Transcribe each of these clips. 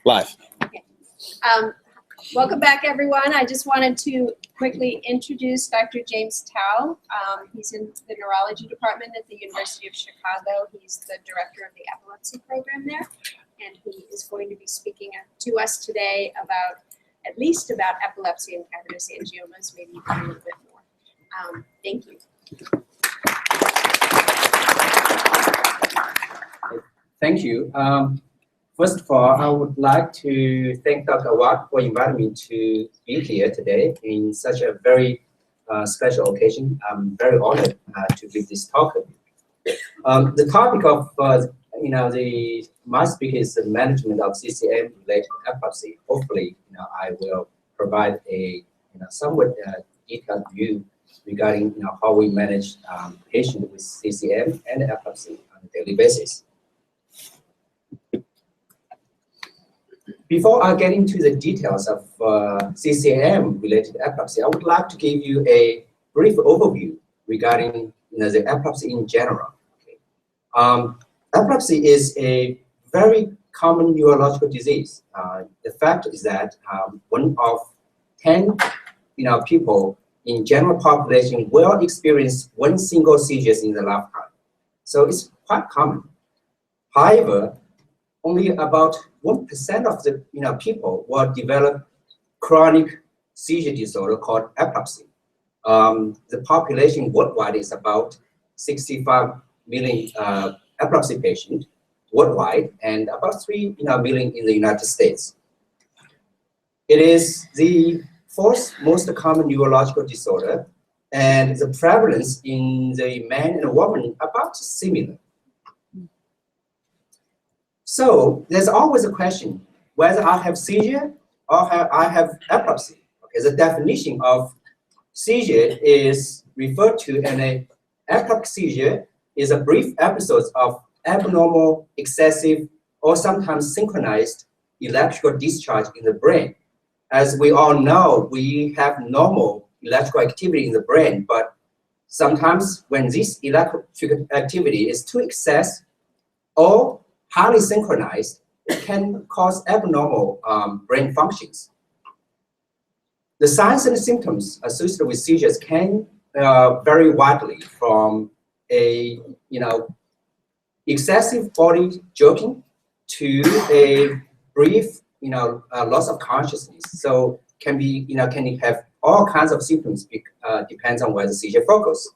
Live. Okay. Welcome back, everyone. I just wanted to quickly introduce Dr. James Tao. He's in the neurology department at the University of Chicago. He's the director of the epilepsy program there, and he is going to be speaking to us today about, at least about epilepsy and cavernous angiomas, maybe even a little bit more. Thank you. Thank you. First of all, I would like to thank Dr. Awad for inviting me to be here today in such a very special occasion. I'm very honored to give this talk. The topic of my speak is the management of CCM-related epilepsy. Hopefully, I will provide a somewhat detailed view regarding how we manage patients with CCM and epilepsy on a daily basis. Before I get into the details of CCM-related epilepsy, I would like to give you a brief overview regarding the epilepsy in general. Okay. Epilepsy is a very common neurological disease. The fact is that 1 of 10 people in general population will experience 1 single seizure in their lifetime. So it's quite common. However, only about 1% of the people will develop chronic seizure disorder called epilepsy. The population worldwide is about 65 million epilepsy patients worldwide, and about 3 million in the United States. It is the 4th most common neurological disorder, and the prevalence in the man and woman about similar. So there's always a question whether I have seizure or I have epilepsy. Okay, the definition of seizure is referred to an epileptic seizure is a brief episode of abnormal, excessive, or sometimes synchronized electrical discharge in the brain. As we all know, we have normal electrical activity in the brain, but sometimes when this electrical activity is too excessive or highly synchronized, it can cause abnormal brain functions. The signs and symptoms associated with seizures can vary widely from excessive body jerking to a brief loss of consciousness. So can have all kinds of symptoms, depends on where the seizure focus.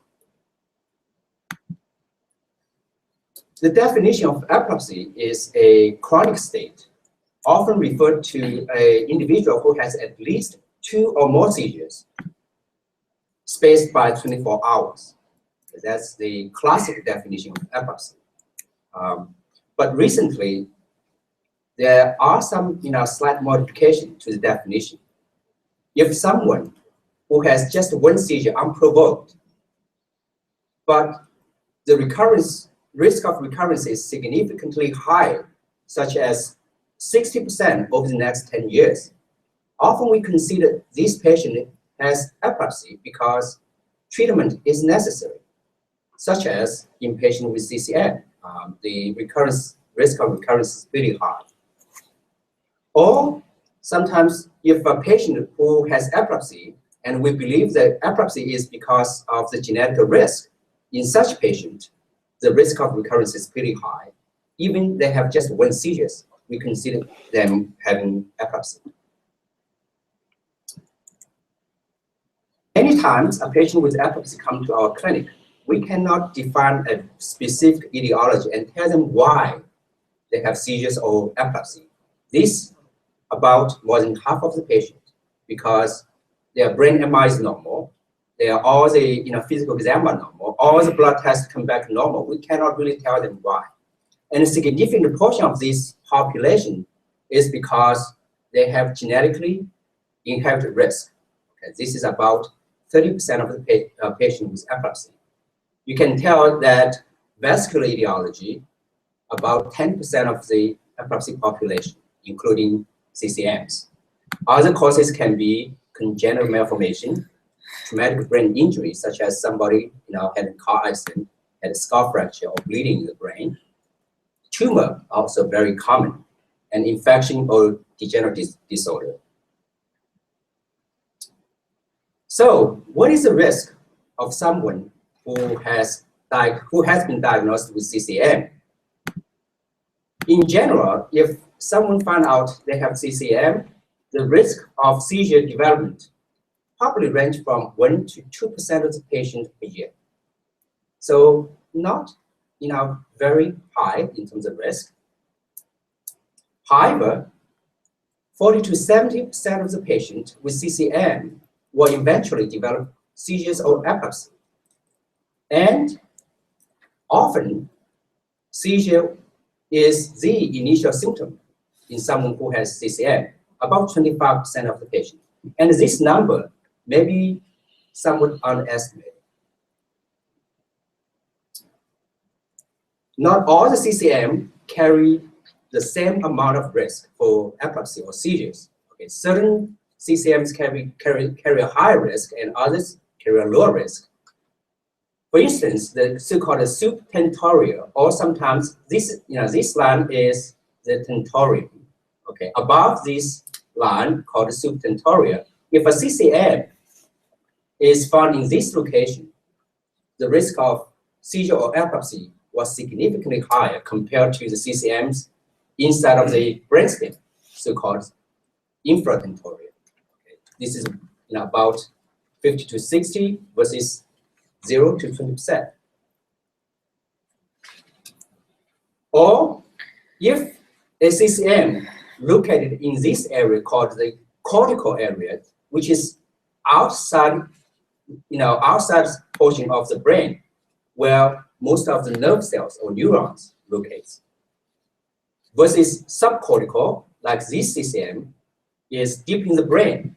The definition of epilepsy is a chronic state, often referred to an individual who has at least 2 or more seizures, spaced by 24 hours. That's the classic definition of epilepsy. But recently, there are some slight modification to the definition. If someone who has just 1 seizure unprovoked, but the risk of recurrence is significantly higher, such as 60% over the next 10 years. Often we consider this patient as epilepsy because treatment is necessary, such as in patients with CCM. The risk of recurrence is pretty high. Or sometimes if a patient who has epilepsy, and we believe that epilepsy is because of the genetic risk, in such patient, the risk of recurrence is pretty high. Even they have just 1 seizure, we consider them having epilepsy. Many times, a patient with epilepsy comes to our clinic. We cannot define a specific etiology and tell them why they have seizures or epilepsy. This about more than half of the patients, because their brain MRI is normal, all the physical exam are normal, all the blood tests come back normal. We cannot really tell them why. And a significant portion of this population is because they have genetically inherited risk. Okay, this is about 30% of the patient with epilepsy. You can tell that vascular etiology, about 10% of the epilepsy population, including CCMs. Other causes can be congenital malformation, traumatic brain injury, such as somebody had a car accident, had a skull fracture or bleeding in the brain. Tumor, also very common. an infection or degenerative disorder. So what is the risk of someone who has been diagnosed with CCM? In general, if someone finds out they have CCM, the risk of seizure development probably range from 1 to 2% of the patient per year. So not very high in terms of risk. However, 40 to 70% of the patients with CCM will eventually develop seizures or epilepsy. And often, seizure is the initial symptom in someone who has CCM, about 25% of the patients. And this number may be somewhat underestimated. Not all the CCM carry the same amount of risk for epilepsy or seizures. Okay, certain CCMs carry a higher risk and others carry a lower risk. For instance, the so-called subtentorial, or sometimes this line is the tentorium. Okay, above this line called subtentorial, if a CCM is found in this location, the risk of seizure or epilepsy was significantly higher compared to the CCMs inside of the brainstem, so-called infratentorial. Okay. This is about 50 to 60 versus 0 to 20%. Or if a CCM located in this area called the cortical area, which is outside portion of the brain, where most of the nerve cells or neurons locates, versus subcortical, like this CCM, is deep in the brain.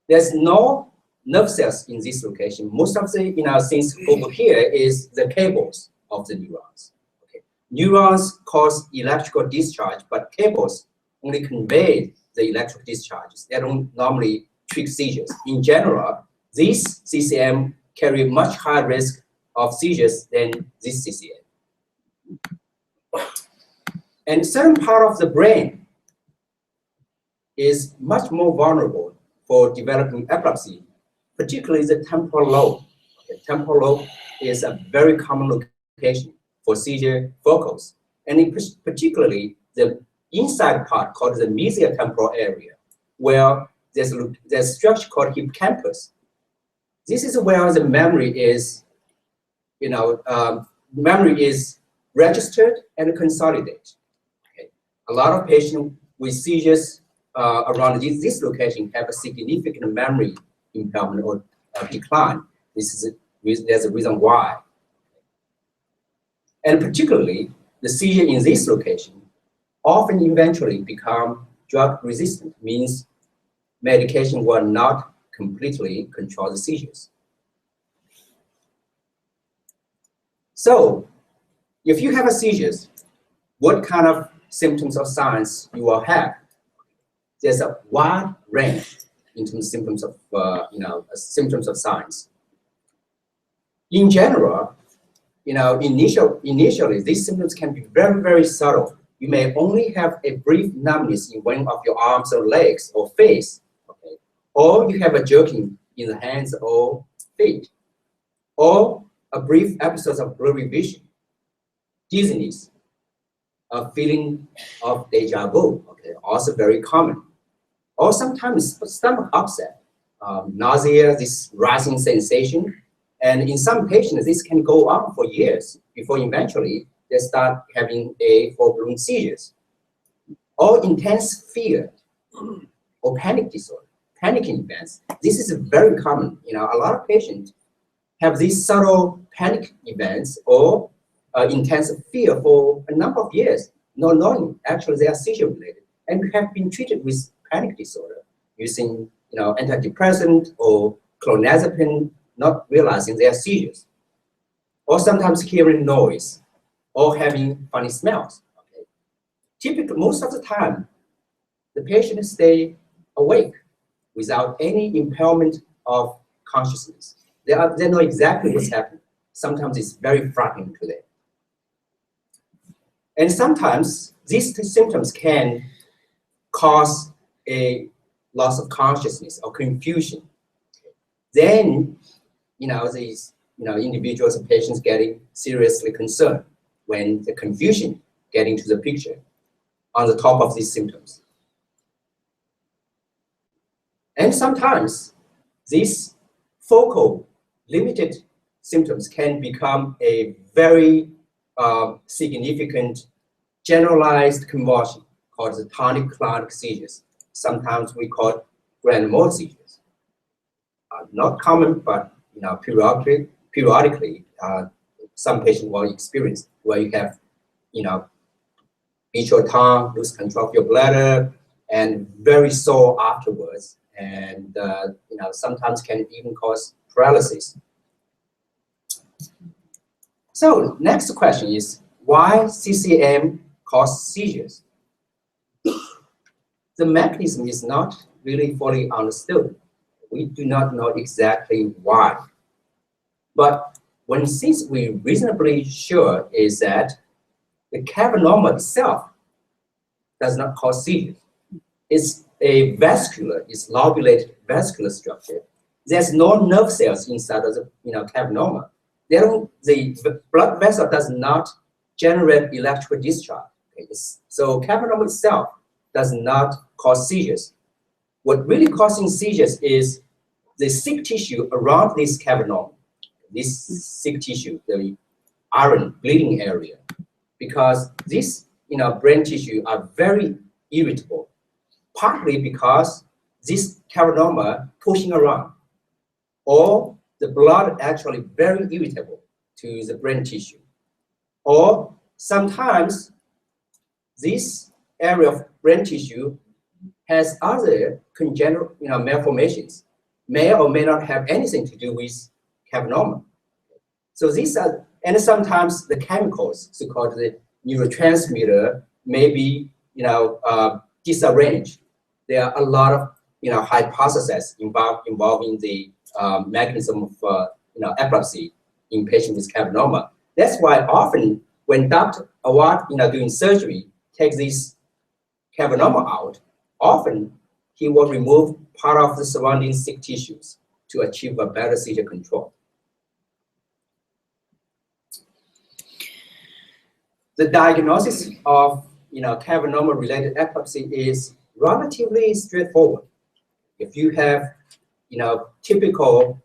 There's no nerve cells in this location. Most of the things over here is the cables of the neurons. Okay. Neurons cause electrical discharge, but cables only convey the electrical discharges. They don't normally trigger seizures. In general, these CCM carry much higher risk of seizures than this CCM. And certain part of the brain is much more vulnerable for developing epilepsy, particularly the temporal lobe. Okay, temporal lobe is a very common location for seizure focus, and particularly the inside part called the mesial temporal area, where there's a structure called hippocampus. This is where the memory is, registered and consolidated. Okay. A lot of patients with seizures around this location have a significant memory impairment or decline. There's a reason why. And particularly, the seizure in this location often eventually become drug resistant, means medication will not completely control the seizures. So, if you have a seizures, what kind of symptoms or signs you will have? There's a wide range in terms of symptoms of signs. In general, initially these symptoms can be very, very subtle. You may only have a brief numbness in one of your arms or legs or face, okay? Or you have a jerking in the hands or feet, or a brief episode of blurry vision, dizziness, a feeling of deja vu, okay, also very common. Or sometimes stomach upset, nausea, this rising sensation. And in some patients, this can go on for years before eventually they start having a full-blown seizures. Or intense fear or panic disorder, panicking events. This is very common. A lot of patients have these subtle panic events or intense fear for a number of years, not knowing actually they are seizure-related, and have been treated with panic disorder using antidepressant or clonazepam, not realizing they are seizures. Or sometimes hearing noise or having funny smells. Okay. Typically, most of the time, the patient stay awake without any impairment of consciousness. They know exactly what's happening. Sometimes it's very frightening to them. And sometimes these symptoms can cause a loss of consciousness or confusion. Then, these, individuals and patients getting seriously concerned when the confusion get into the picture on the top of these symptoms. And sometimes these focal limited symptoms can become a very significant generalized convulsion called the tonic-clonic seizures. Sometimes we call it grand mal seizures. Not common, but periodically, some patients will experience where you have, beat your tongue, lose control of your bladder, and very sore afterwards, and sometimes can even cause paralysis. So next question is, why CCM causes seizures? The mechanism is not really fully understood. We do not know exactly why. But since we're reasonably sure is that the cavernoma itself does not cause seizures. It's a it's lobulated vascular structure. There's no nerve cells inside of the cavernoma. The blood vessel does not generate electrical discharge. Okay? So cavernoma itself does not cause seizures. What really causing seizures is the sick tissue around this cavernoma, this sick tissue, the iron bleeding area, because this brain tissue are very irritable, partly because this cavernoma pushing around, or the blood actually very irritable to the brain tissue, or sometimes this area of brain tissue has other congenital malformations, may or may not have anything to do with cavernoma. So these are, and sometimes the chemicals, so-called the neurotransmitter, may be disarranged. There are a lot of hypotheses involving the mechanism of epilepsy in patients with cavernoma. That's why often when Dr. Awad doing surgery takes this cavernoma out, often he will remove part of the surrounding sick tissues to achieve a better seizure control. The diagnosis of cavernoma-related epilepsy is relatively straightforward. If you have typical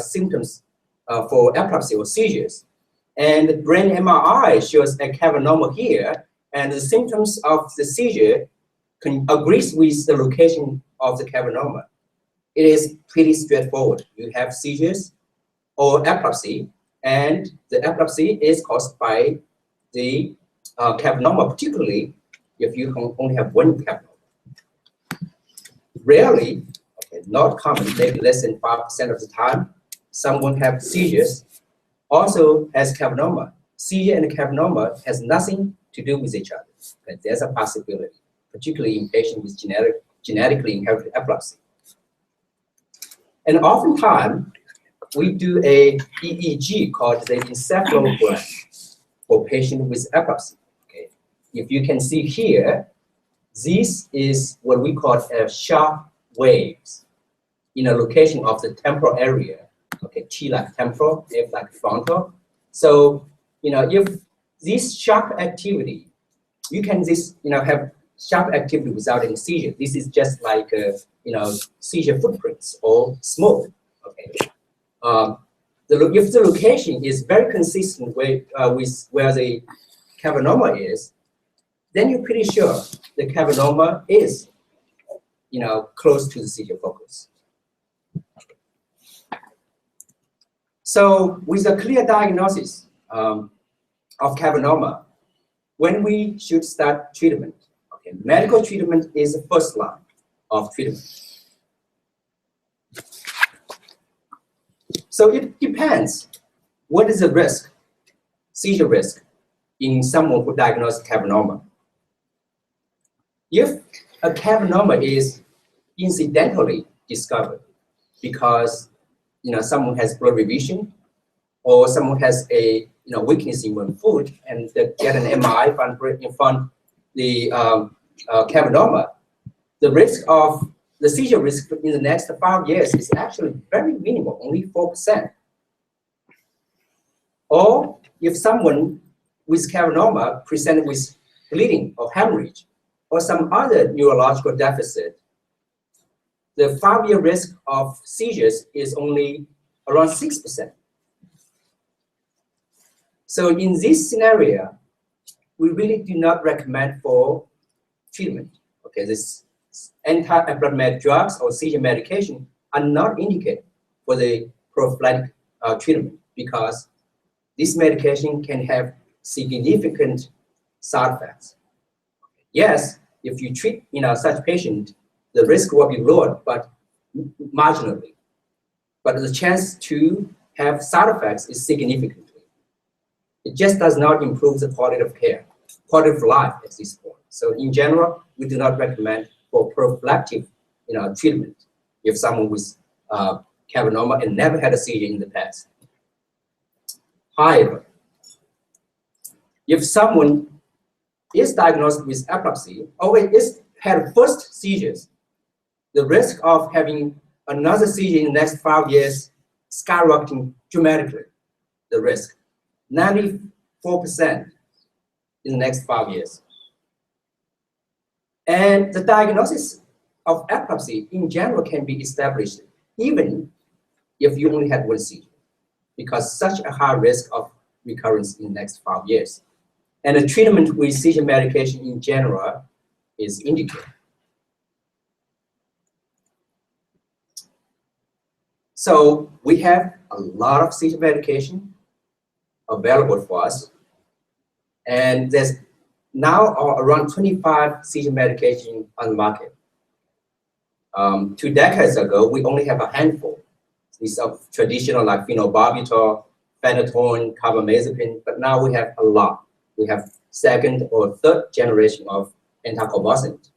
symptoms for epilepsy or seizures, and the brain MRI shows a cavernoma here, and the symptoms of the seizure agrees with the location of the cavernoma, it is pretty straightforward. You have seizures or epilepsy, and the epilepsy is caused by the cavernoma, particularly if you only have one cavernoma. Rarely, not common, maybe less than 5% of the time, someone has seizures, also has cavernoma. Seizure and cavernoma has nothing to do with each other. Okay? There's a possibility, particularly in patients with genetically inherited epilepsy. And oftentimes, we do a EEG called the encephalogram for patients with epilepsy. Okay? If you can see here, this is what we call sharp waves in a location of the temporal area. Okay, T like temporal, F like frontal. So, if this sharp activity, you can have sharp activity without any seizure. This is just like seizure footprints or smoke. Okay. If the location is very consistent with where the cavernoma is, then you're pretty sure the cavernoma is, close to the seizure focus. So with a clear diagnosis of cavernoma, when we should start treatment, okay, medical treatment is the first line of treatment. So it depends. What is the risk, seizure risk, in someone who diagnosed cavernoma? If a cavernoma is incidentally discovered because someone has blurred vision, or someone has a weakness in one foot and get an MRI from the cavernoma, the risk of the seizure risk in the next 5 years is actually very minimal, only 4%. Or if someone with cavernoma presented with bleeding or hemorrhage or some other neurological deficit, the 5-year risk of seizures is only around 6%. So in this scenario, we really do not recommend for treatment. Okay, this anti-epileptic drugs or seizure medication are not indicated for the prophylactic treatment because this medication can have significant side effects. Yes, if you treat such patient, the risk will be lowered, but marginally. But the chance to have side effects is significant. It just does not improve the quality of care, quality of life at this point. So in general, we do not recommend for prophylactic treatment if someone with cavernoma and never had a seizure in the past. However, if someone is diagnosed with epilepsy or had first seizures, the risk of having another seizure in the next 5 years skyrocketing dramatically, the risk. 94% in the next 5 years. And the diagnosis of epilepsy in general can be established even if you only had one seizure, because such a high risk of recurrence in the next 5 years. And the treatment with seizure medication in general is indicated. So we have a lot of seizure medication available for us. And there's now around 25 seizure medication on the market. 2 decades ago, we only have a handful. These are traditional like phenobarbital, phenytoin, carbamazepine, but now we have a lot. We have 2nd or 3rd generation of anticonvulsant.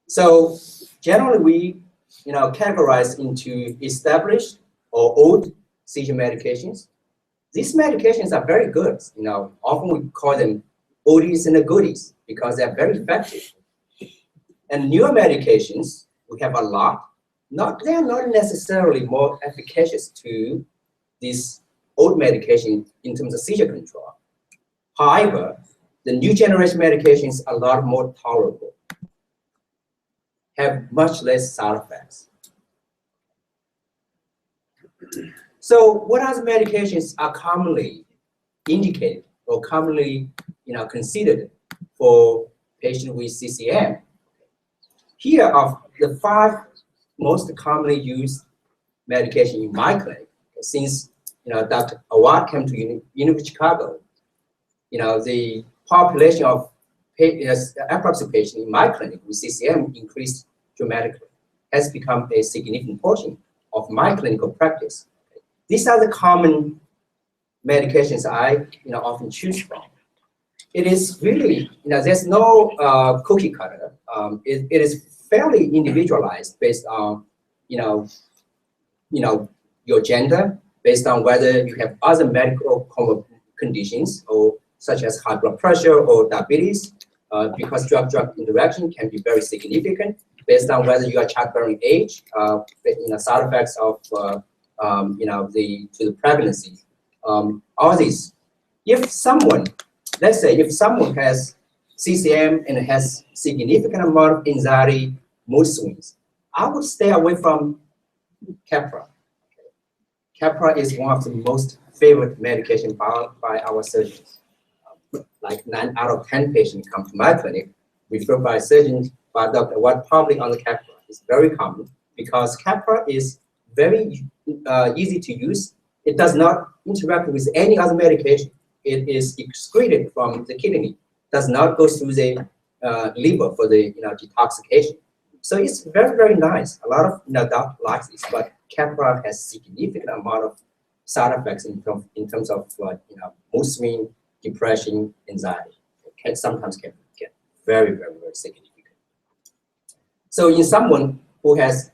So generally we categorize into established or old seizure medications. These medications are very good. Often we call them oldies and the goodies because they're very effective. And newer medications, we have a lot. They're not necessarily more efficacious to this old medication in terms of seizure control. However, the new generation medications are a lot more tolerable, have much less side effects. So what other medications are commonly indicated or commonly considered for patients with CCM? Here are the 5 most commonly used medication in my clinic. Since Dr. Awad came to University of Chicago, the population of epilepsy patients in my clinic with CCM increased dramatically, has become a significant portion of my clinical practice. These are the common medications I often choose from. It is really, there's no cookie cutter. It is fairly individualized based on, your gender, based on whether you have other medical conditions or such as high blood pressure or diabetes, because drug-drug interaction can be very significant based on whether you are childbearing age, side effects of the pregnancy. All these. If someone, let's say, if someone has CCM and has significant amount of anxiety, mood swings, I would stay away from Keppra. Keppra is one of the most favorite medication by our surgeons. Like 9 out of 10 patients come to my clinic referred by surgeons by Dr. Watt public on the Keppra. It's very common because Keppra is very easy to use. It does not interact with any other medication. It is excreted from the kidney. Does not go through the liver for the detoxification. So it's very, very nice. A lot of doctors like this, but Keppra has significant amount of side effects in terms of mood swing, depression, anxiety. It sometimes can get very, very, very significant. So in someone who has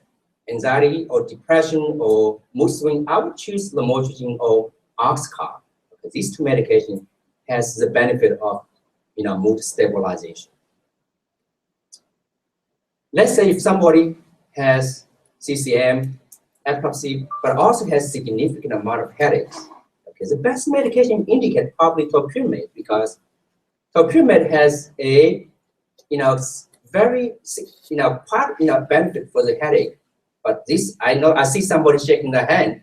anxiety or depression or mood swing, I would choose lamotrigine or oxycarb. Okay, these two medications has the benefit of mood stabilization. Let's say if somebody has CCM, epilepsy, but also has significant amount of headaches. Okay, the best medication indicate probably topiramate, because topiramate has a very benefit for the headache. But this, I see somebody shaking their head,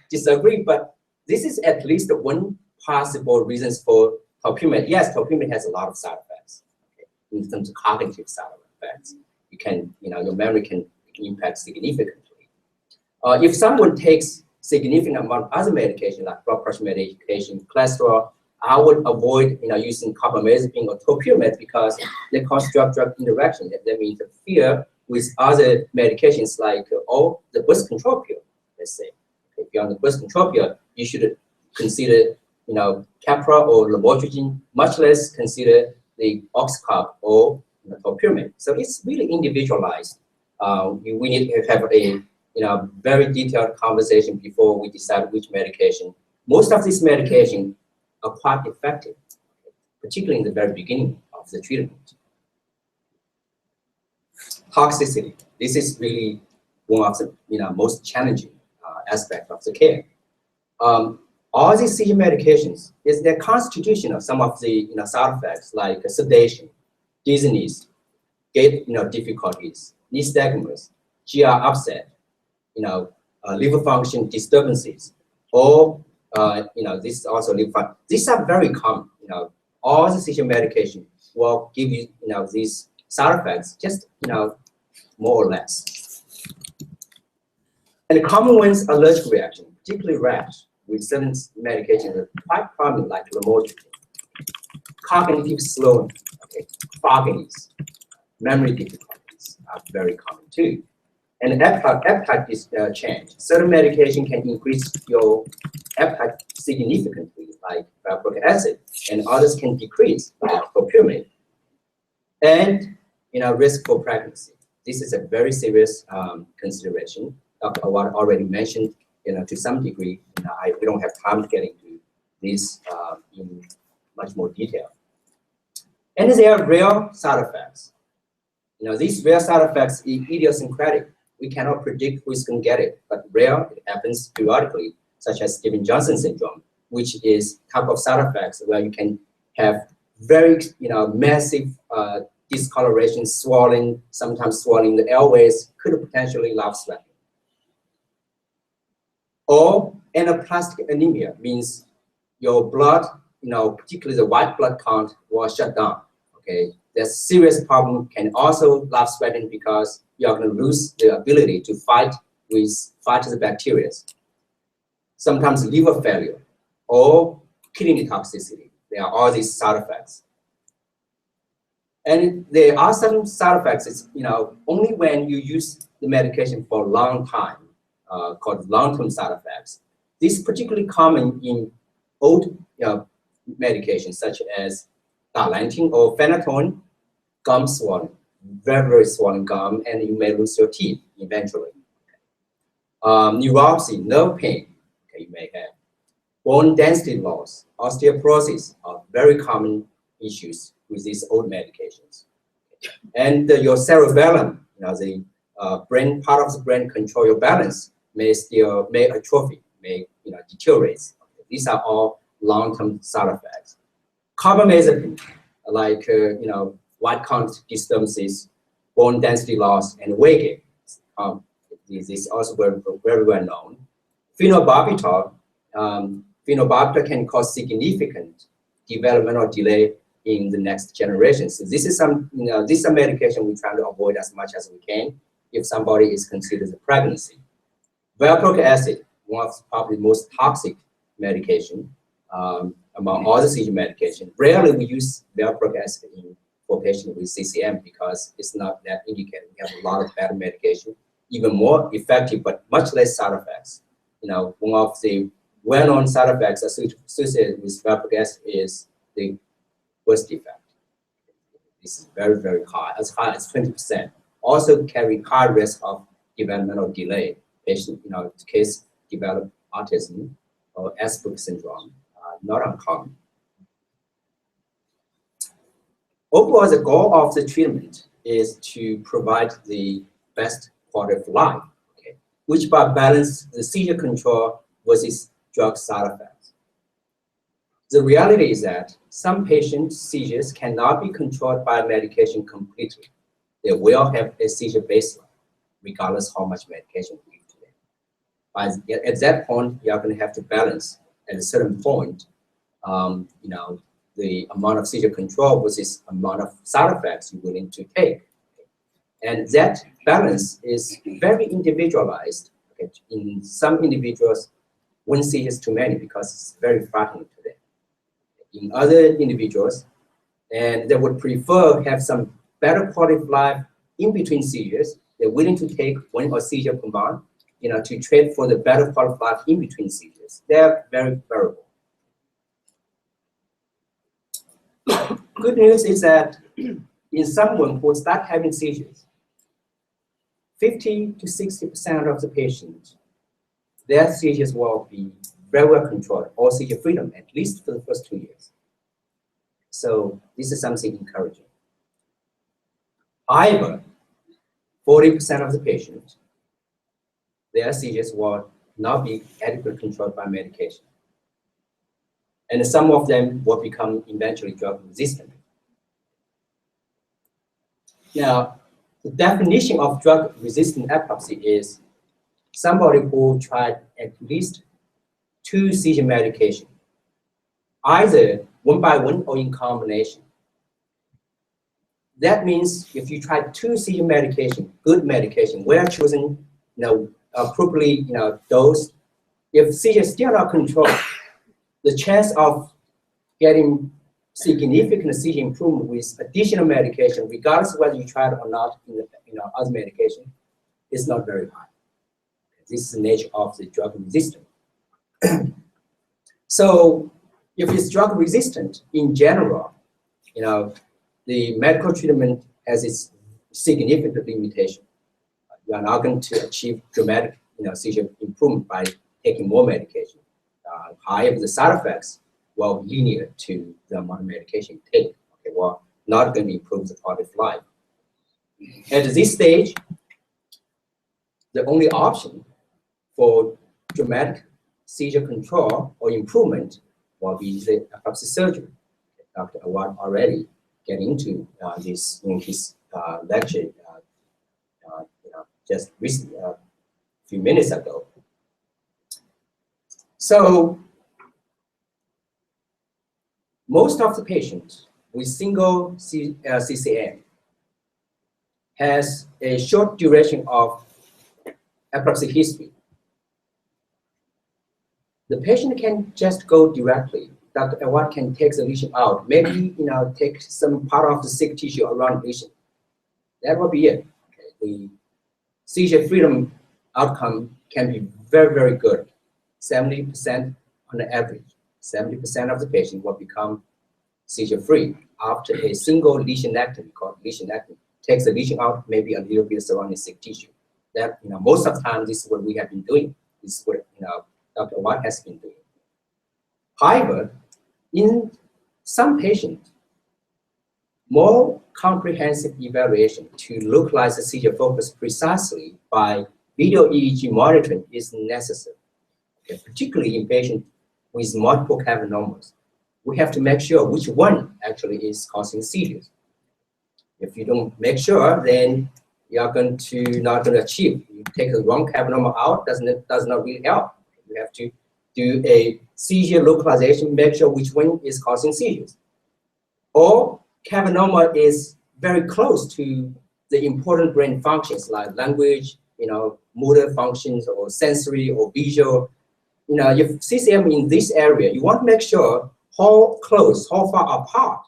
disagree, but this is at least one possible reasons for topiramate. Yes, topiramate has a lot of side effects, okay, in terms of cognitive side effects. You can, your memory can impact significantly. If someone takes significant amount of other medication, like blood pressure medication, cholesterol, I would avoid using carbamazepine or topiramate because they cause drug-drug interaction. That means interfere with other medications like the birth control pill, let's say. If you're on the birth control pill, you should consider Keppra or lamotrigine, much less consider the oxycarb or topiramate. So it's really individualized. We need to have a very detailed conversation before we decide which medication. Most of these medications are quite effective, particularly in the very beginning of the treatment. Toxicity. This is really one of the most challenging aspects of the care. All these seizure medications is their constitution of some of the side effects like sedation, dizziness, gait difficulties, nystagmus, GI upset, liver function disturbances, or this is also liver function. These are very common. All the seizure medication will give you these side effects, just more or less. And the common ones, allergic reaction, particularly rash with certain medications are quite common, like lamotrigine. Cognitive slowing, okay, fogginess, memory difficulties are very common too. And appetite change. Certain medication can increase your appetite significantly, like valproic acid, and others can decrease, like topiramate. And risk for pregnancy. This is a very serious consideration. Dr. Awad already mentioned, to some degree. We don't have time to get into this in much more detail. And there are real side effects. These rare side effects are idiosyncratic. We cannot predict who's going to get it, but rare, it happens periodically, such as Stevens-Johnson syndrome, which is type of side effects where you can have very, massive discoloration, swelling, sometimes swelling the airways, could potentially life threatening. Or anaplastic anemia means your blood, particularly the white blood count, will shut down. Okay, there's serious problem, can also life threatening because you're going to lose the ability to fight the bacteria. Sometimes liver failure or kidney toxicity. There are all these side effects. And there are some side effects. It's only when you use the medication for a long time, called long-term side effects. This is particularly common in old medications such as galantin or phenytoin, gum swelling, very, very swollen gum, and you may lose your teeth eventually. Neuropathy, nerve pain, okay, you may have. Bone density loss, osteoporosis are very common issues with these old medications. And your cerebellum, the brain, part of the brain control your balance, may atrophy, may deteriorate. Okay. These are all long-term side effects. Carbamazepine, like white count disturbances, bone density loss, and weight gain. This is also very, very well known. Phenobarbital can cause significant developmental delay in the next generation. So this is this is a medication we try to avoid as much as we can if somebody is considered a pregnancy. Valproic acid, one of probably the most toxic medication among all the seizure medication. Rarely we use valproic acid for patients with CCM because it's not that indicated. We have a lot of better medication, even more effective, but much less side effects. One of the well-known side effects associated with valproic acid is the birth defect. This is very, very high as 20%. Also carry high risk of developmental delay. Patient, case develop autism or Asperger's syndrome, not uncommon. Overall, the goal of the treatment is to provide the best quality of life, okay, which by balance the seizure control versus drug side effects. The reality is that some patients' seizures cannot be controlled by medication completely. They will have a seizure baseline, regardless how much medication we give to them. But at that point, you are going to have to balance at a certain point, the amount of seizure control versus amount of side effects you're willing to take. And that balance is very individualized. Okay? In some individuals, one seizure is too many because it's very frightening to them. In other individuals, and they would prefer have some better quality of life in between seizures, they're willing to take one or seizure per month, to trade for the better quality of life in between seizures. They're very variable. Good news is that in someone who start having seizures, 50 to 60% of the patients, their seizures will be very well controlled, or seizure freedom, at least for the first 2 years. So this is something encouraging. However, 40% of the patients, their seizures will not be adequately controlled by medication. And some of them will become eventually drug resistant. Now, the definition of drug-resistant epilepsy is somebody who tried at least 2 seizure medications, either one by one or in combination. That means if you try 2 seizure medication, good medication, well chosen, appropriately, dosed, if seizure is still not controlled, the chance of getting significant seizure improvement with additional medication, regardless of whether you try it or not in the other medication, is not very high. This is the nature of the drug resistant. So if it's drug resistant in general, the medical treatment has its significant limitation. You are not going to achieve dramatic seizure improvement by taking more medication. However, the side effects will linear to the amount of medication you take. Okay, well, not going to improve the quality of life. At this stage, the only option for dramatic seizure control or improvement will be the epilepsy surgery. Dr. Awad already get into this in his lecture just recently, a few minutes ago. So most of the patients with single CCM has a short duration of epilepsy history. The patient can just go directly. Dr. Awad can take the lesion out, maybe take some part of the sick tissue around the lesion. That will be it. Okay. The seizure freedom outcome can be very, very good. 70% on the average. 70% of the patient will become seizure free after a single lesionectomy, called lesionectomy. Takes the lesion out, maybe a little bit surrounding sick tissue. That most of the time, this is what we have been doing. This is what Dr. White has been doing. However, in some patients, more comprehensive evaluation to localize the seizure focus precisely by video EEG monitoring is necessary. Okay, particularly in patients with multiple cavernomas. We have to make sure which one actually is causing seizures. If you don't make sure, then you are not going to achieve. You take the wrong cavernoma out, does not really help. You have to do a seizure localization, make sure which one is causing seizures. Or cavernoma is very close to the important brain functions like language, motor functions, or sensory or visual. If CCM in this area, you want to make sure how close, how far apart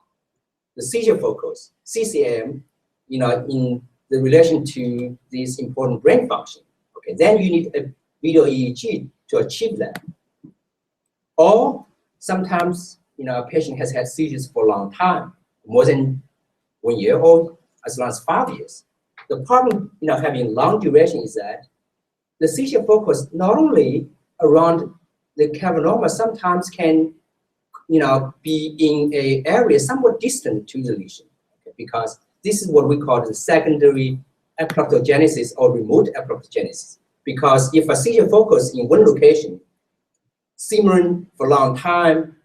the seizure focus, CCM, in the relation to this important brain function. Okay, then you need a video EEG to achieve that. Or sometimes, a patient has had seizures for a long time, more than 1 year or as long as 5 years. The problem, having long duration is that the seizure focus not only around the cavernoma, sometimes can, be in a area somewhat distant to the lesion, okay? Because this is what we call the secondary epileptogenesis or remote epileptogenesis. Because if a seizure focus in one location, simmering for a long time,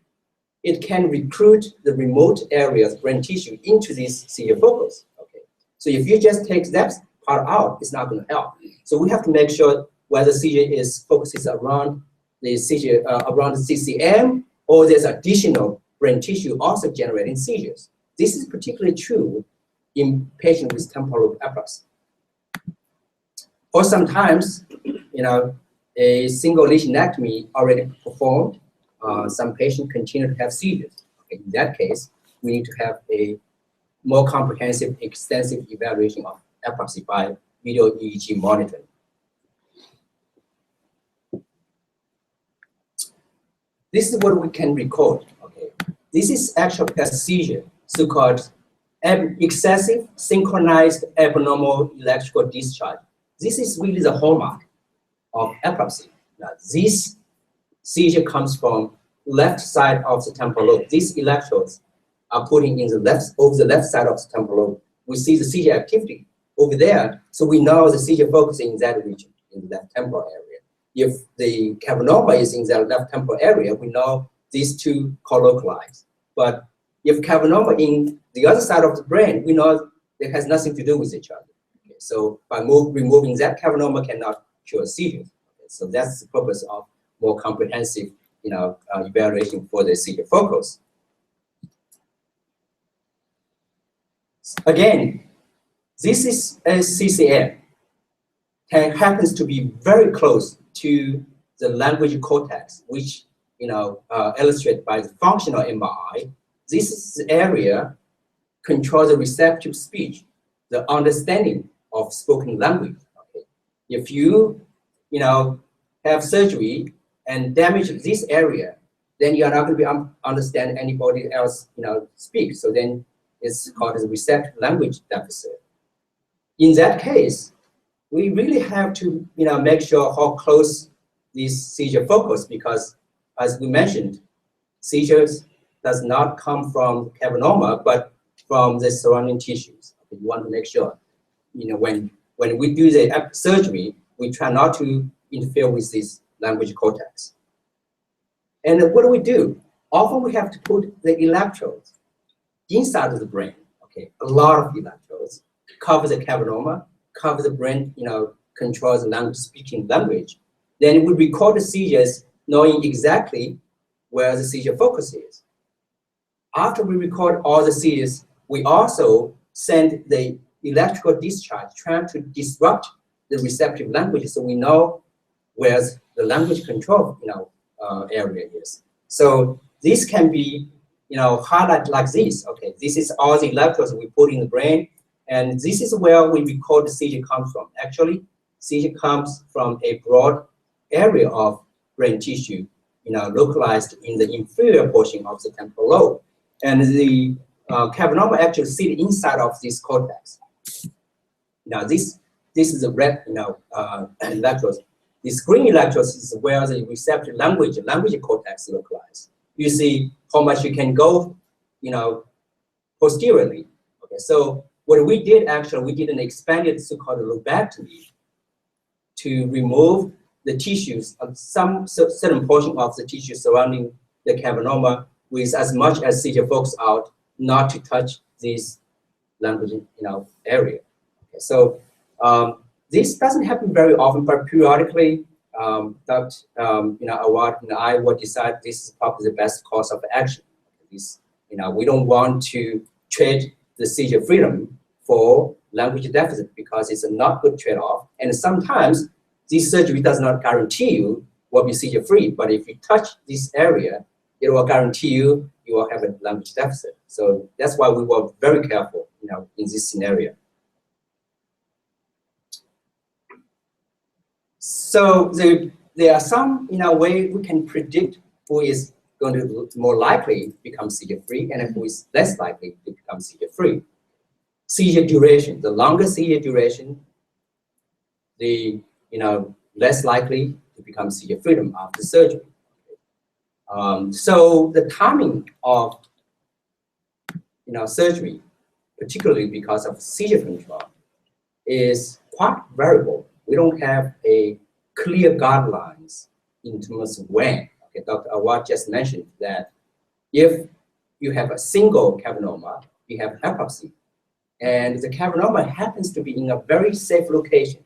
it can recruit the remote areas, brain tissue, into this seizure focus. Okay, so if you just take that part out, it's not going to help. So we have to make sure whether seizure focuses around the seizure around the CCM, or there's additional brain tissue also generating seizures. This is particularly true in patients with temporal lobe epilepsy. Or sometimes, a single lesionectomy already performed, some patients continue to have seizures. Okay, in that case, we need to have a more comprehensive, extensive evaluation of epilepsy by video EEG monitoring. This is what we can record. Okay, this is actually a seizure, so-called excessive synchronized abnormal electrical discharge. This is really the hallmark of epilepsy. Now, this seizure comes from left side of the temporal lobe. These electrodes are putting in over the left side of the temporal lobe. We see the seizure activity over there, so we know the seizure focusing in that region, in the left temporal area. If the cavernoma is in the left temporal area, we know these two co-localize. But if cavernoma in the other side of the brain, we know it has nothing to do with each other. Okay, so by removing that, cavernoma cannot cure seizures. Okay, so that's the purpose of more comprehensive, evaluation for the seizure focus. Again, this is a CCM. It happens to be very close to the language cortex, which illustrated by the functional MRI. This is the area controls the receptive speech, the understanding of spoken language. Okay. If you have surgery and damage this area, then you are not going to be understand anybody else speak. So then it's called a receptive language deficit. In that case, we really have to make sure how close this seizure focus, because as we mentioned, seizures does not come from cavernoma, but from the surrounding tissues. You want to make sure, when we do the surgery, we try not to interfere with this language cortex. And what do? Often we have to put the electrodes inside of the brain. Okay, a lot of electrodes cover the cavernoma, cover the brain, controls the language, speaking language. Then we record the seizures knowing exactly where the seizure focus is. After we record all the seizures, we also send the electrical discharge trying to disrupt the receptive language, so we know where the language control area is. So this can be highlighted like this. Okay, this is all the electrodes we put in the brain, and this is where we record the seizure comes from. Actually, seizure comes from a broad area of brain tissue, localized in the inferior portion of the temporal lobe, and the cavernoma actually sit inside of this cortex. Now this is the red electrodes. This green electrodes is where the receptive language cortex localized. You see how much you can go, posteriorly. Okay, so what we did actually, we did an expanded so-called lobectomy to remove the tissues of some certain portion of the tissue surrounding the cavernoma with as much as seizure focus out, not to touch this language area. Okay, so this doesn't happen very often, but periodically, Dr. Awad and I will decide this is probably the best course of action. This, we don't want to trade the seizure freedom for language deficit, because it's a not good trade-off. And sometimes this surgery does not guarantee you will be seizure free, but if you touch this area, it will guarantee you will have a language deficit. So that's why we were very careful, in this scenario. So there are some, way we can predict who is going to more likely become seizure free and who is less likely to become seizure free. seizure duration. The longer seizure duration, the less likely to become seizure freedom after surgery. So the timing of surgery, particularly because of seizure control, is quite variable. We don't have a clear guidelines in terms of when. Okay, Dr. Awad just mentioned that if you have a single cavernoma, you have epilepsy, and the cavernoma happens to be in a very safe location.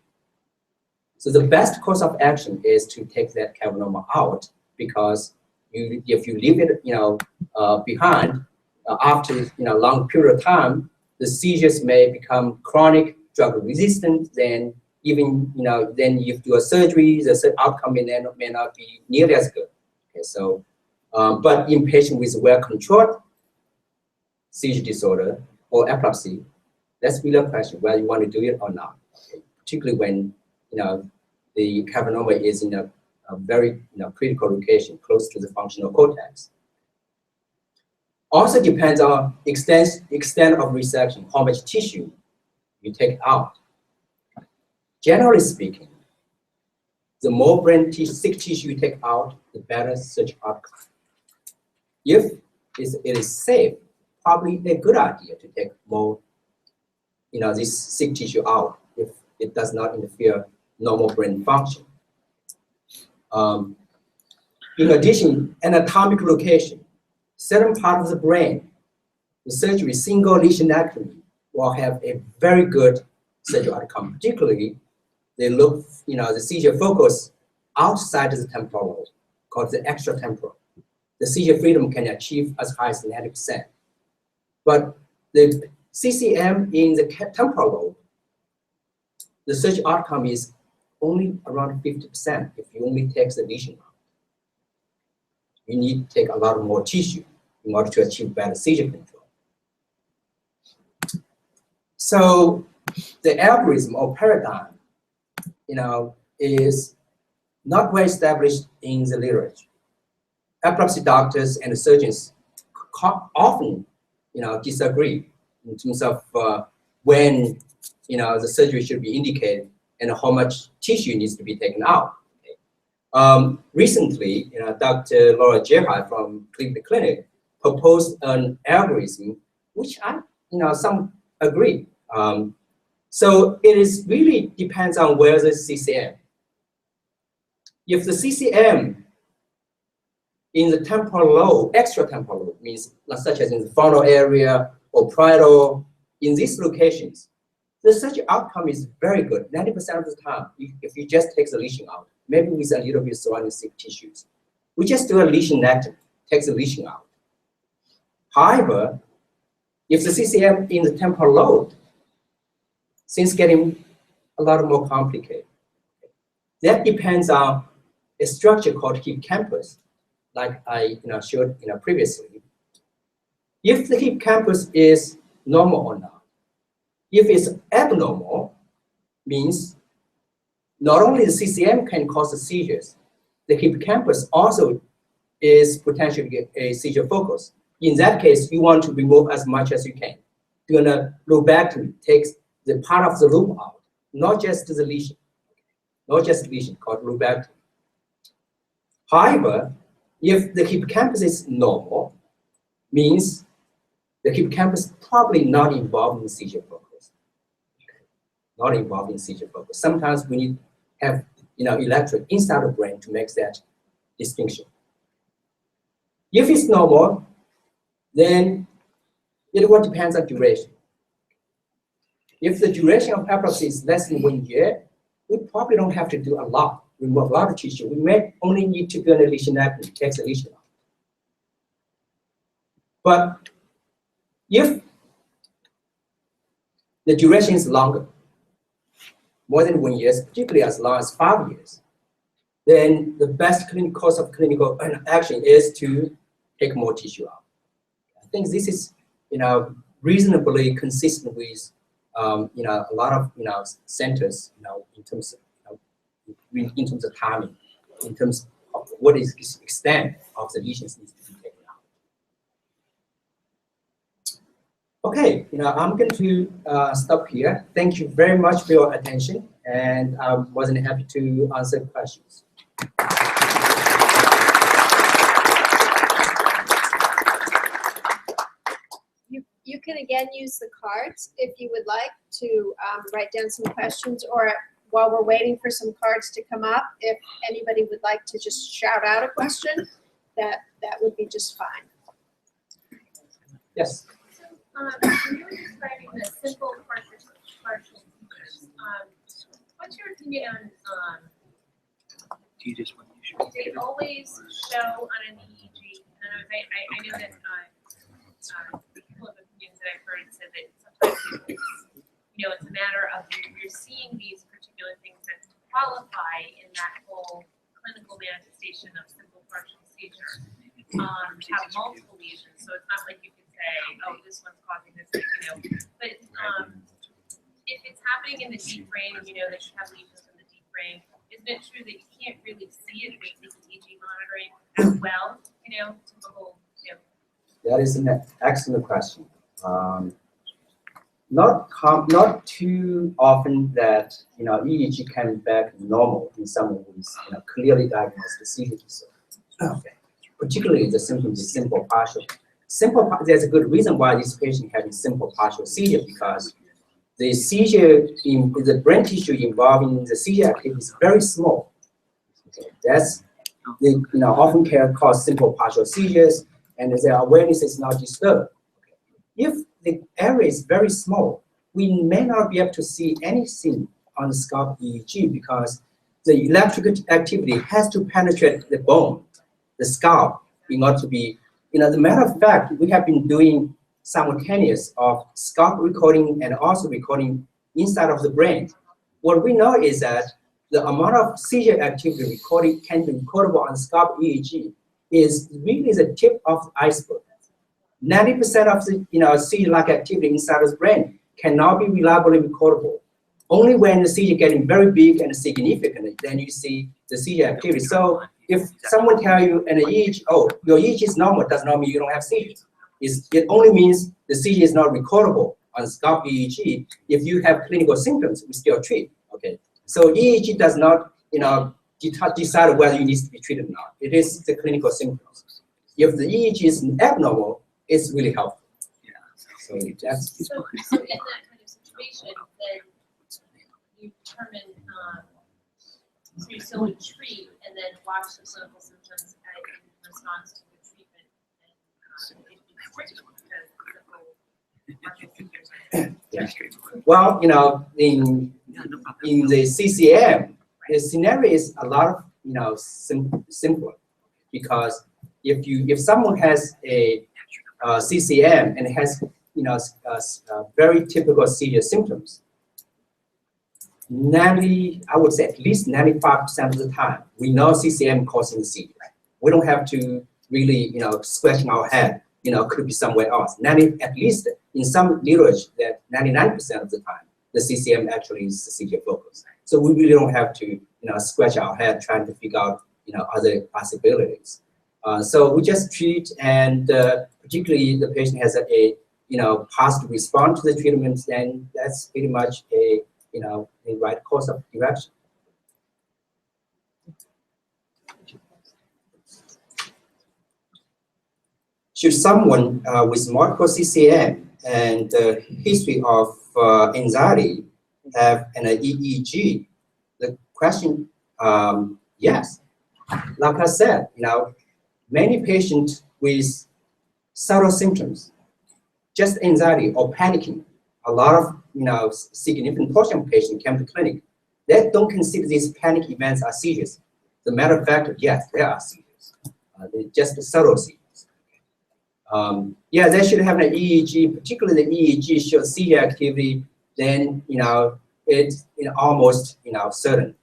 So the best course of action is to take that cavernoma out, because if you leave it behind after a long period of time, the seizures may become chronic, drug resistant. Then even then if you do a surgery, the outcome may not be nearly as good. Okay, so but in patients with well-controlled seizure disorder or epilepsy, that's really a question whether you want to do it or not. Okay? Particularly when the cavernoma is in a very critical location close to the functional cortex. Also depends on extent of resection, how much tissue you take out. Generally speaking, the more brain sick tissue you take out, the better surgical outcome. If it is safe, probably a good idea to take more this sick tissue out if it does not interfere normal brain function. In addition, anatomic location, certain part of the brain, the surgery, single lesionectomy, will have a very good surgical outcome. Particularly, they look, the seizure focus outside the temporal lobe, called the extratemporal. The seizure freedom can achieve as high as 90%. But the CCM in the temporal lobe, the surgical outcome is only around 50% if you only take the lesion out. You need to take a lot more tissue in order to achieve better seizure control. So the algorithm or paradigm, is not well established in the literature. Epilepsy doctors and surgeons often, disagree in terms of when, the surgery should be indicated and how much tissue needs to be taken out. Recently, Dr. Laura Gerhard from Cleveland Clinic proposed an algorithm, which some agree. So it is really depends on where the CCM. If the CCM in the temporal lobe, extratemporal lobe, means such as in the frontal area or parietal, in these locations, the surgical outcome is very good. 90% of the time, if you just take the lesion out, maybe with a little bit of surrounding sick tissues, we just do a lesionectomy, take the lesion out. However, if the CCM in the temporal lobe, things getting a lot more complicated. That depends on a structure called hippocampus, like I showed previously. If the hippocampus is normal or not. If it's abnormal, means not only the CCM can cause the seizures, the hippocampus also is potentially a seizure focus. In that case, you want to remove as much as you can. You're gonna lobectomy takes the part of the lobe out, not just the lesion, called lobectomy. However, if the hippocampus is normal, means the hippocampus probably not involved in seizure focus. Not involved in seizure focus. Sometimes we need to have electrode inside the brain to make that distinction. If it's normal, then it will depend on duration. If the duration of epilepsy is less than 1 year, we probably don't have to do a lot, remove a lot of tissue. We may only need to do a lesionectomy, take the lesion out. But if the duration is longer, more than 1 year, particularly as long as 5 years, then the best course of clinical action is to take more tissue out. I think this is reasonably consistent with a lot of centers in terms of timing, in terms of what is the extent of the lesions needs to be taken Okay, I'm going to stop here. Thank you very much for your attention, and I wasn't happy to answer questions. You can again use the cards if you would like to write down some questions, or while we're waiting for some cards to come up, if anybody would like to just shout out a question, that would be just fine. Yes. When you were describing the simple partial seizures, what's your opinion on they always show on an EEG? I know that people of opinions that I've heard said that sometimes it's a matter of you're seeing these particular things that qualify in that whole clinical manifestation of simple partial seizure. Have multiple lesions, so it's not like you can say, oh, this one's causing this, but if it's happening in the deep brain, and you know that you have lesions in the deep brain, isn't it true that you can't really see it with EEG monitoring as well, typical, That is an excellent question. Not too often that EEG can be back normal in someone who is clearly diagnosed with seizure disorder. Okay. Particularly the symptoms is simple partial. There's a good reason why this patient having simple partial seizure, because the seizure in the brain tissue involving the seizure activity is very small. Okay. That's often can cause simple partial seizures, and their awareness is not disturbed. If the area is very small, we may not be able to see anything on the scalp EEG because the electrical activity has to penetrate the bone, the scalp, in order to be, as a matter of fact, we have been doing simultaneous of scalp recording and also recording inside of the brain. What we know is that the amount of seizure activity recording can be recordable on scalp EEG is really the tip of the iceberg. 90% of the seizure-like activity inside of the brain cannot be reliably recordable. Only when the seizure getting very big and significant, then you see the seizure activity. So if someone tell you an EEG, oh, your EEG is normal, does not mean you don't have seizures. It only means the seizure is not recordable on scalp EEG. If you have clinical symptoms, we still treat. Okay. So EEG does not, decide whether you need to be treated or not. It is the clinical symptoms. If the EEG is abnormal, it's really helpful. Yeah. So that's so in that kind of situation, then you determine so you still would treat and then watch the clinical symptoms in response to the treatment, and it because yeah. Well, in the CCM, the scenario is a lot of simpler, because if someone has a CCM and has very typical seizure symptoms, I would say at least 95% of the time, we know CCM causing the seizure. We don't have to really, scratching our head, could be somewhere else. At least in some literature, that 99% of the time, the CCM actually is the seizure focus. So we really don't have to, scratch our head trying to figure out, other possibilities. So we just treat, and particularly the patient has a positive response to the treatment, then that's pretty much a the right course of direction. Should someone with multiple CCM and history of anxiety have an EEG? The question, yes. Like I said, many patients with subtle symptoms, just anxiety or panicking, a lot of significant portion of patients come to clinic. They don't consider these panic events as seizures. As a matter of fact, yes, they are seizures. They're just subtle seizures. Yeah, they should have an EEG, particularly the EEG shows seizure activity. Then it's almost certain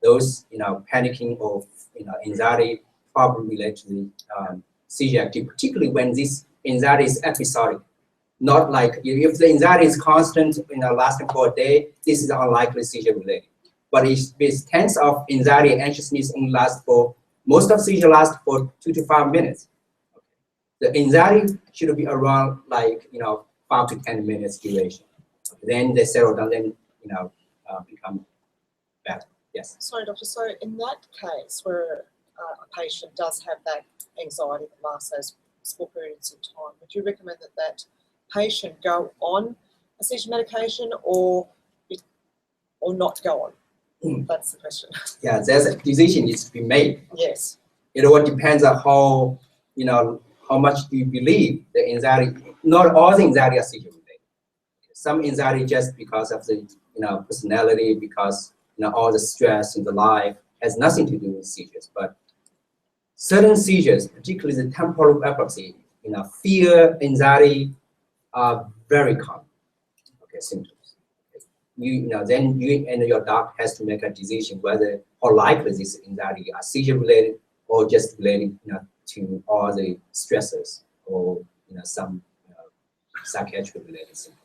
those panicking or anxiety probably relate to the seizure activity, particularly when this anxiety is episodic. Not like if the anxiety is constant, lasting for a day, this is unlikely seizure related. But if this tense of anxiety and anxiousness only lasts for, most of seizure lasts for 2 to 5 minutes. The anxiety should be around 5 5 to 10 minutes duration. Then they settle down, then become better. Yes. Sorry, doctor. So in that case, where a patient does have that anxiety that lasts those small periods of time, would you recommend that that patient go on a seizure medication or not go on? That's the question. Yeah, there's a decision needs to be made. Yes. It all depends on how how much do you believe the anxiety. Not all the anxiety are seizure related. Some anxiety just because of the personality, because all the stress in the life has nothing to do with seizures. But certain seizures, particularly the temporal epilepsy, fear, anxiety are very common. Okay, symptoms. Then you and your doctor has to make a decision whether how likely this anxiety are seizure related or just related to all the stressors or some psychiatric related symptoms.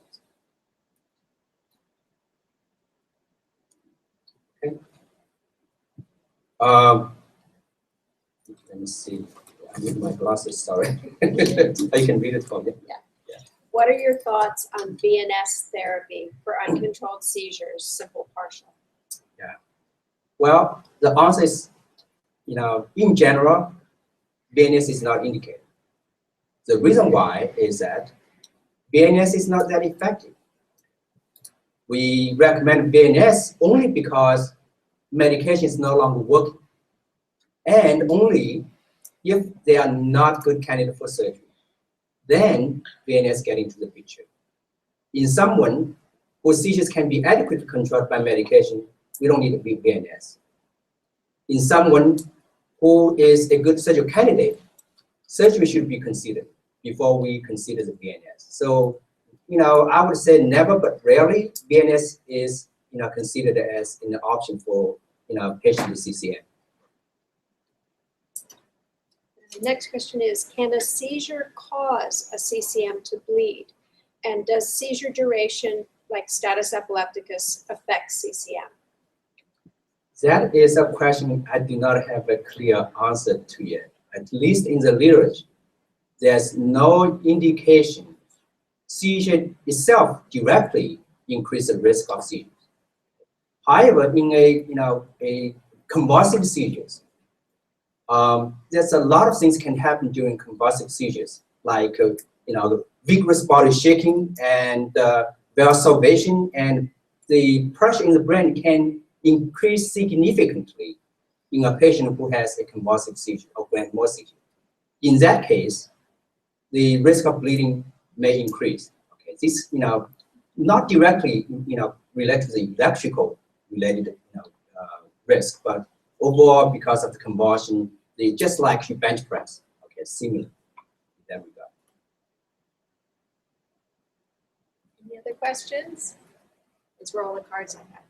Okay. Let me see. I need my glasses. Sorry. I can read it for me. Yeah. What are your thoughts on VNS therapy for uncontrolled seizures, simple partial? Yeah. Well, the answer is, in general, VNS is not indicated. The reason why is that VNS is not that effective. We recommend VNS only because medication is no longer working, and only if they are not good candidate for surgery. Then VNS get into the picture. In someone whose seizures can be adequately controlled by medication, we don't need a big VNS. In someone who is a good surgical candidate, surgery should be considered before we consider the VNS. So, I would say never, but rarely, VNS is considered as an option for patient with CCM. The next question is, can a seizure cause a CCM to bleed? And does seizure duration, like status epilepticus, affect CCM? That is a question I do not have a clear answer to yet. At least in the literature, there's no indication seizure itself directly increases the risk of seizures. However, in a convulsive seizures, there's a lot of things can happen during convulsive seizures, like vigorous body shaking and vasovasion, and the pressure in the brain can increase significantly in a patient who has a convulsive seizure or grand mal seizure. In that case, the risk of bleeding may increase. Okay, this not directly related to the electrical related risk, but overall because of the convulsion, they just like you bench press. Okay, similar in that regard. Any other questions? Let's roll the cards I have.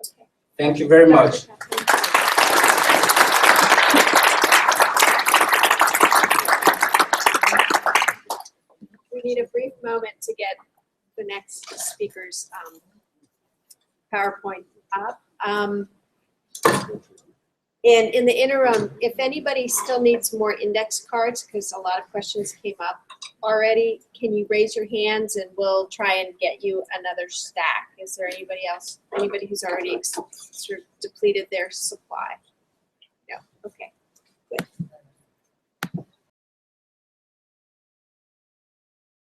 Okay. Thank you very much. We need a brief moment to get the next speaker's PowerPoint up. And in the interim, if anybody still needs more index cards, because a lot of questions came up already, can you raise your hands and we'll try and get you another stack? Is there anybody else, anybody who's already sort of depleted their supply? No, okay.